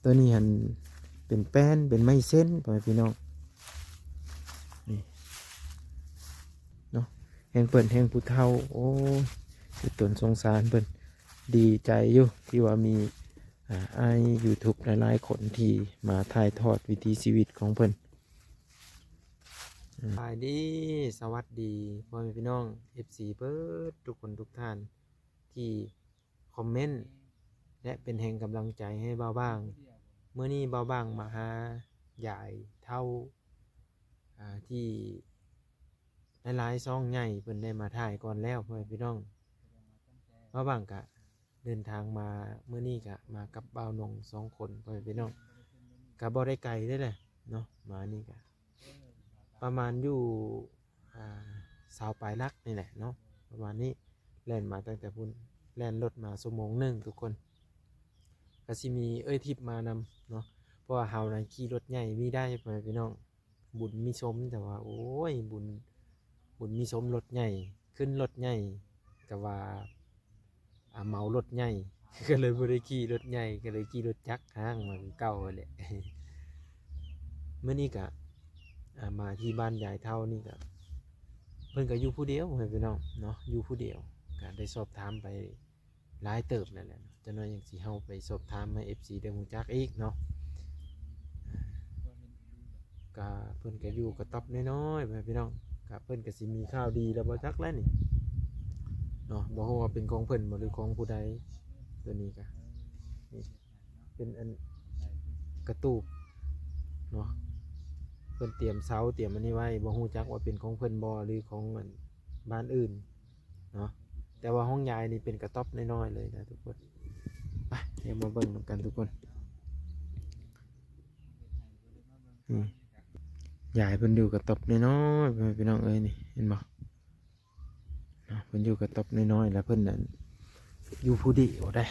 ตัวนี้หันเป็นแป้นเป็นไม้เส้นพ่อแม่พี่น้องนี่เนาะแห่งเปิ่นแห่งผู้เฒ่าโอ้คือตนสงสารเปิ่นดีใจอยู่ที่ว่ามีไอยูทูบหลายๆคนที่มาถ่ายทอดวิถีชีวิตของเพิ่นสวัสดีสวัสดีพ่อแม่พี่น้อง FC เบิร์ดทุกคนทุกท่านที่คอมเมนต์และเป็นแห่งกำลังใจให้เบาบ้างเมื่อนี้เบาบ้างมาหาใหญ่เท่าที่หลายๆซ่องใหญ่เพิ่นได้มาถ่ายก่อนแล้วพ่อแม่พี่น้องเบาบ้างกะเดินทางมาเมื่อนี้กะมากับบ่าวนง2 คนพ่อแม่พี่น้องกะบ่ได้ไกลได้เลยเนาะมานี่กะประมาณอยู่สาวปลายลักนี่แหละเนาะประมาณนี้แล่นมาตั้งแต่พุ่นแล่นรถมาชั่วโมงหนึ่งทุกคนก็สิมีทิปมานำเนาะเพราะว่าเฮานั้นขี่รถใหญ่มีได้พ่อแม่พี่น้องบุญมีชมแต่ว่าโอ้ยบุญมีชมรถใหญ่ขึ้นรถใหญ่ก็ว่าเหมารถใหญ่ ก็เลยบ่ได้ขี่รถใหญ่ก็เลยขี่รถจักรห้างมาเก่าแหละ เมื่อนี้ก็มาที่บ้านยายเท่านี่ก็เพิ่นก็อยู่ผู้เดียวให้พี่น้องเนาะอยู่ผู้เดียวก็ได้สอบถามไปหลายเติบนั่นแหละจะน้อยอย่างสิเฮาไปสอบถามให้ FC ได้ฮู้จักอีกเนาะก็เพิ่นก็อยู่กระต๊อบน้อยๆพี่น้องก็เพิ่นก็สิมีข่าวดีแล้วบ่จักแล้วนี่เนาะบ่ฮู้ว่าเป็นของเพิ่นบ่หรือของผู้ใดตัวนี้ก็นี่เป็นอันกระตูบเนาะเพิ่นเตรียมเสาเตรียมอันนี้ไว้บ่ฮู้จักว่าเป็นของเพิ่นบ่หรือของบ้านอื่นเนาะแต่ว่าห้องยายนี่เป็นกระต๊อบน้อยๆเลยนะทุกคนไปเดี๋ยวมาเบิ่งกันทุกคนยายเพิ่นอยู่กระต๊อบน้อยๆพี่น้องเอ้ยนี่เห็นบ่เพิ่นอยู่กระต๊อบน้อยๆแล้วเพิ่นนั่นอยู่ผู้เดียวได้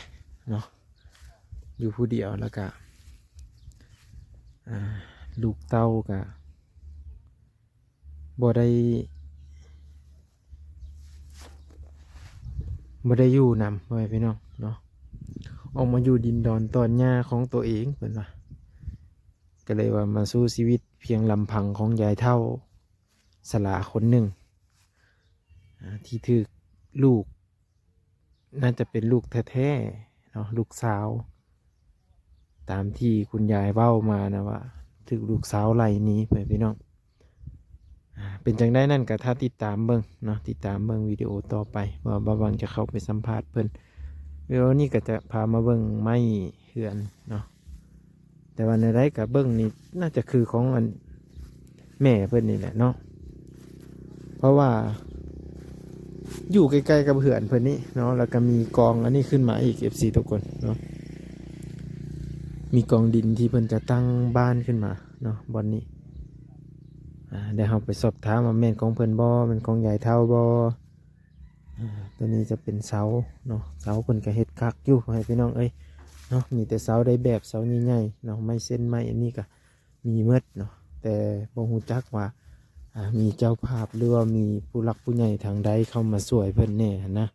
เนาะอยู่ผู้เดียวแล้วก็ลูกเต้าก็บ่ได้อยู่นำไว้พี่น้องเนาะออกมาอยู่ดินดอนตอนหญ้าของตัวเองเพิ่นว่าก็เลยว่ามาสู้ชีวิตเพียงลำพังของยายเท่าสลาคนหนึ่งที่ถูกลูกน่าจะเป็นลูกแท้ๆเนาะลูกสาวตามที่คุณยายเว้ามานะว่าถูกลูกสาวไล่หนีไปพี่น้องเป็นจังได้นั่นก็ถ้าติดตามเบิ่งเนาะติดตามเบิ่งวิดีโอต่อไปว่าบางวันจะเข้าไปสัมภาษณ์เพิ่นวิดีโอนี้ก็จะพามาเบิ่งไม้เหือนเนาะแต่ว่าในไรกับเบิ่งนี่น่าจะคือของแม่เพิ่นนี่แหละเนาะเพราะว่าอยู่ใกล้ๆกับเหือนเพิ่นนี่เนาะแล้วก็มีกองอันนี้ขึ้นมาอีก FC ทุกคนเนาะมีกองดินที่เพิ่นจะตั้งบ้านขึ้นมาเนาะบอนนี้เดี๋ยวเราไปสอบถามว่าแม่นของเพิ่นบ่เป็นของยายเท่าบ่ตัวนี้จะเป็นเสาเนาะเสาเพิ่นก็เฮ็ดคักอยู่ให้พี่น้องเอ้ยเนาะมีแต่เสาได้แบบเสาใหญ่ๆเนาะไม่เส้นไม้อันนี้ก็มีเมดเนาะแต่บ่ฮู้จักว่ามีเจ้าภาพหรือว่ามีผู้หลักผู้ใหญ่ทางใดเข้ามาช่วยเพิ่นแน่นะ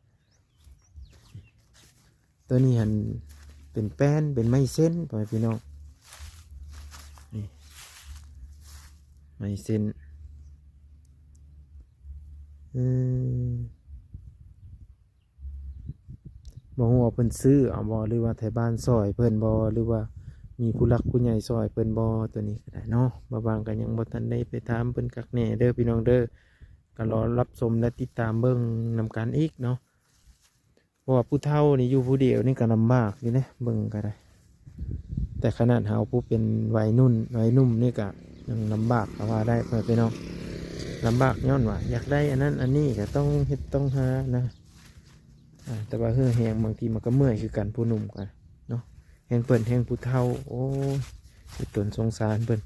ตัวนี้หันเป็นแป้นเป็นไม้เส้นพ่อแม่พี่น้องนี่ไม้เส้นบ่ฮู้ว่าเพิ่นซื้อเอาบ่หรือว่าไทบ้านซอยเพิ่นบ่หรือว่ามีผู้หลักผู้ใหญ่ซอยเพิ่นบ่ตัวนี้ก็ได้เนาะบางก็ยังบ่ทันได้ไปถามเพิ่นคักแน่เด้อพี่น้องเด้อก็รอรับชมและติดตามเบิ่งนำกันอีกเนาะเพราะว่าผู้เฒ่านี่อยู่ผู้เดียวนี่ก็ลำบากอยู่นะเบิ่งก็ได้แต่ขนาดเฮาผู้เป็นวัยนุ่มนี่ก็ยังลำบากก็ว่าได้เพิ่นพี่น้องลำบากย้อนว่าอยากได้อันนั้นอันนี้ก็ต้องเฮ็ดต้องหานะแต่ว่าแหงบางทีมันก็เมื่อยคือกันผู้หนุ่มกันเนาะแหงเปิ่นแหงผู้เฒ่าโอ้ยตนสงสารเปิ่น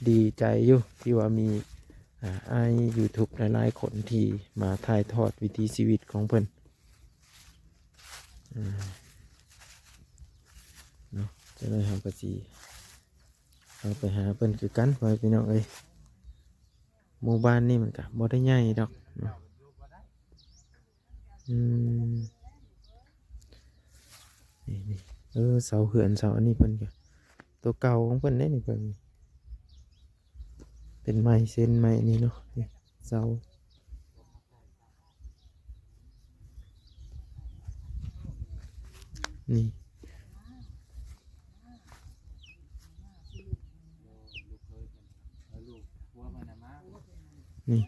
ดีใจอยู่ที่ว่ามีไอยูทูบหลายๆคนที่มาถ่ายทอดวิถีชีวิตของเปิ่นเนาะจะได้ทำกระสีเราไปหาเปิ่นคือกันไปพี่น้องเอ้ยหมู่บ้านนี่มันก็บ่ได้ใหญ่ดอกเนาะนี่เสาเหือนเสาอันนี้เพิ่นก็ ตัวเก่าของเพิ่นได้นี่เพิ่นเป็นไม้เส้นไม้นี่เนาะนี่เสานี่นี่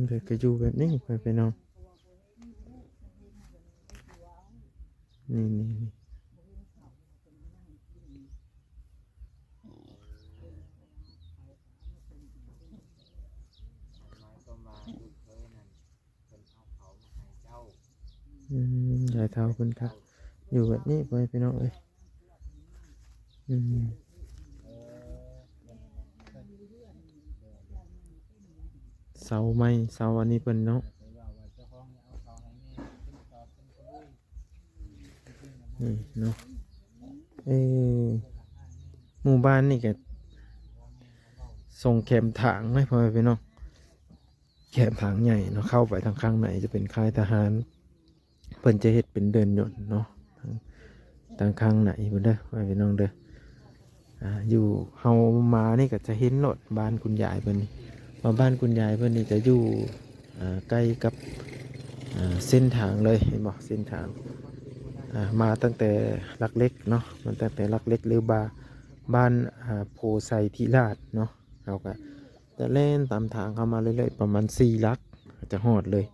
เดี๋ยวก็อยู่แบบนี้ไปน้องนี่ยายเท่าเพิ่นค่ะอยู่แบบนี้ไปน้องเอ้ยอืมเสาไม้เสาอันนี้เพิ่นเนาะนี่เนาะเออหมู่บ้านนี่ก็ส่งแคมถางไหมพ่อพี่น้องแคมถางใหญ่เนาะเข้าไปทางข้างในจะเป็นค่ายทหารเพิ่นจะเฮ็ดเป็นเดินยนต์เนาะทางข้างไหนเพิ่นเด้อพ่อพี่น้องเด้ออยู่เฮามานี่ก็จะเห็นรถบ้านคุณยายเพิ่นนี่มาบ้านคุณยายเพิ่นนี่จะอยู่ใกล้กับเส้นทางเลยเห็นบ่เส้นทางมาตั้งแต่ลักเล็กเนาะมันตั้งแต่ลักเล็กหรือบ้านโพไซธิราชเนาะเราก็จะเล่นตามทางเข้ามาเรื่อยๆประมาณ4 ลักจะหอดเลย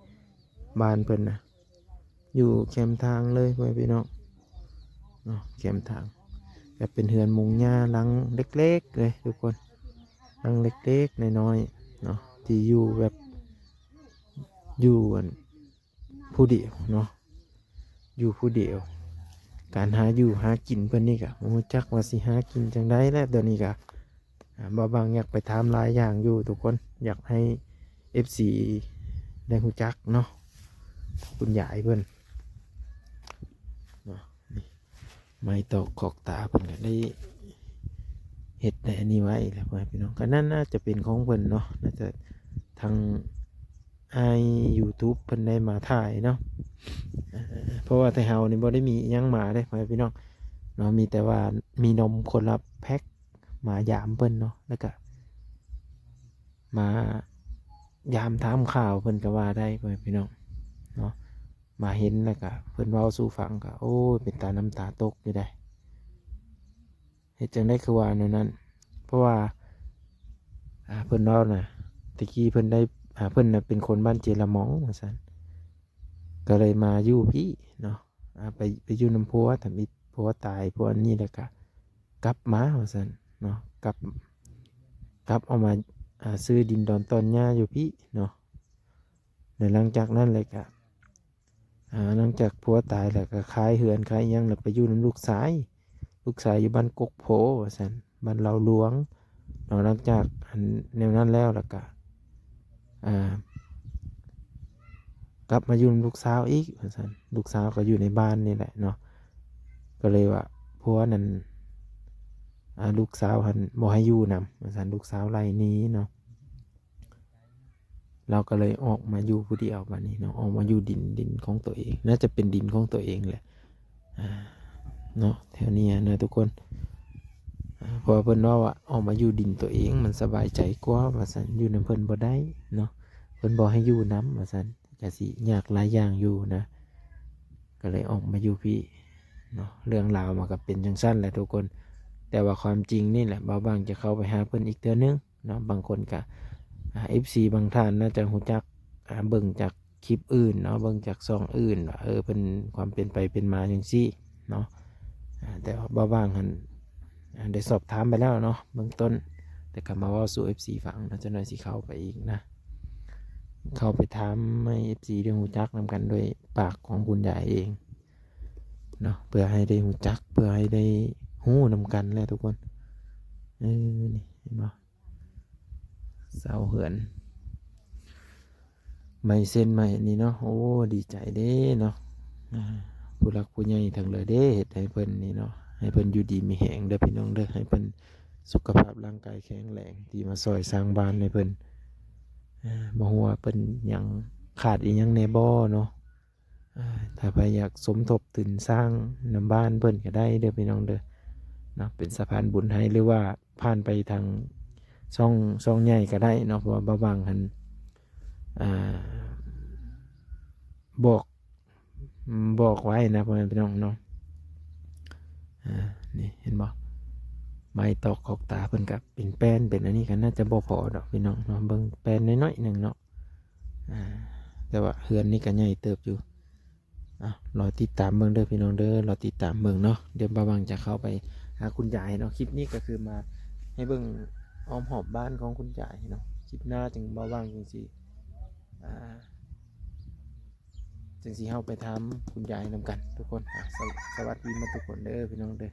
บ้านเพิ่นนะอยู่แคมทางเลยพ่อพี่น้องเนาะแคมทางแบบเป็นเฮือนมุงหญ้าหลังเล็กๆเลยทุกคนหลังเล็กๆน้อยๆเนาะที่อยู่แบบอยู่ผู้เดียวเนาะอยู่ผู้เดียวการหาอยู่หากินเพิ่นนี่กะโอ้จักว่าสิหากินจังไดแล้วเดี๋ยวนี้กะบ่บางอยากไปทำหลายอย่างอยู่ทุกคนอยากให้ FC ได้ฮู้จักเนาะคุณยายเพิ่นเนาะนี่ไม้ตอกขอกตาเพิ่นก็ได้เฮ็ดได้อันนี้ไว้แล้วพ่อพี่น้องก็นั่นน่าจะเป็นของเพิ่นเนาะน่าจะทางYouTube เพิ่นได้มาถ่ายเนาะเพราะว่าแต่เฮานี่บ่ได้มีหยังมาเด้พ่อพี่น้องเนาะมีแต่ว่ามีนมคนละแพ็คมายามเพิ่นเนาะแล้วก็มายามถามข่าวเพิ่นก็ว่าได้พ่อพี่น้องเนาะมาเห็นแล้วก็เพิ่นเว้าสู่ฟังก็โอ้ยเป็นตาน้ำตาตกอยู่ได้เฮ็ดจังได๋คือว่าแนวนั้นเพราะว่าเพิ่นเว้าน่ะตะกี้เพิ่นได้เพิ่นน่ะเป็นคนบ้านเจละหมองว่าซั่นก็เลยมาอยู่พี่เนาะไปอยู่น้ำพัวทำอิฐพัวตายพัวนี้แล้วก็กลับมาว่าซั่นเนาะกลับเอามาซื้อดินดอนตอนหญ้าอยู่พี่เนาะในหลังจากนั้นเลยก็หลังจากพัวตายแล้วก็ขายเหือนขายหยังแล้วไปอยู่น้ำลูกชายอยู่บ้านกกโพว่าซั่นบ้านเราหลวงเนาะหลังจากแนวนั้นแล้วก็กลับมาอยู่ลูกสาวอีกว่าซั่นลูกสาวก็อยู่ในบ้านนี่แหละเนาะก็เลยว่าพัวนั้นลูกสาวหันบ่ให้อยู่นำว่าซั่นลูกสาวไล่หนี้เนาะเราก็เลยออกมาอยู่ผู้เดียวบัดนี้เนาะออกมาอยู่ดินของตัวเองน่าจะเป็นดินของตัวเองแหละเนาะแถวนี้นะทุกคนเพราะเพิ่นว่าออกมาอยู่ดินตัวเองมันสบายใจกว่าว่าซั่นอยู่นำเพิ่นบ่ได้เนาะเพิ่นบ่ให้อยู่นำว่าซั่นก็สิยากหลายอย่างอยู่นะก็เลยออกมาอยู่พี่เนาะเรื่องราวมันก็เป็นจังซั่นแหละทุกคนแต่ว่าความจริงนี่แหละบางจะเข้าไปหาเพิ่นอีกเทื่อนึงเนาะบางคนก็FC บางท่านน่าจะรู้จักเบิ่งจากคลิปอื่นเนาะเบิ่งจากช่องอื่นว่าเป็นความเป็นไปเป็นมาจังซี่เนาะแต่ว่าบางหันได้สอบถามไปแล้วเนาะเบื้องต้นแต่ก็มาเว้าสู่ FC ฟังนะจักหน่อยสิเข้าไปอีกนะเข้าไปถามให้ FC ได้รู้จักนำกันด้วยปากของคุณยายเองเนาะเพื่อให้ได้รู้จักเพื่อให้ได้ฮู้นำกันแหละทุกคนนี่เห็นบ่เสาเหือนไม่เส้นไม่นี่เนาะโอ้ดีใจเด้เนาะผู้หลักผู้ใหญ่ทั้งเลยเด้เฮ็ดให้เพิ่นนี่เนาะ ให้เพิ่นอยู่ดีมีแหงเด้อพี่น้องเด้อให้เพิ่นสุขภาพร่างกายแข็งแรงที่มาซอยสร้างบ้านให้เพิ่นบ่ฮู้ว่าเพิ่นหยังขาดอีหยังแหน่บ่เนาะถ้าใครอยากสมทบทุนสร้างน้ำบ้านเพิ่นก็ได้เด้อพี่น้องเด้อเนาะเป็นสะพานบุญให้หรือว่าผ่านไปทางช่องใหญ่ก็ได้เนาะเพราะว่าบางหันอ่าบอกบอกไว้นะพ่อแม่พี่น้องเนาะนี่เห็นบ่ไม้ตอกขอบตาเพิ่นก็เป็นแป้นเป็นอันนี้ก็น่าจะบ่พอดอกพี่น้องเนาะเบิ่งแป้นน้อยๆหนึงเนาะอ่าแต่ว่าเฮือนนี่ก็ใหญ่เติบอยู่รอติดตามเบิ่งเด้อพี่น้องเด้อรอติดตามเบิ่งเนาะเดี๋ยวบ่าววังจะเข้าไปหาคุณยายเนาะคลิปนี้ก็คือมาให้เบิ่งอ้อมหอบบ้านของคุณยายเนาะคลิปหน้าจึงบ่าววังจังสิอ่าจึงสิเฮาไปถามคุณยายนำกันทุกคนสวัสดีมาทุกคนเด้อพี่น้องเด้อ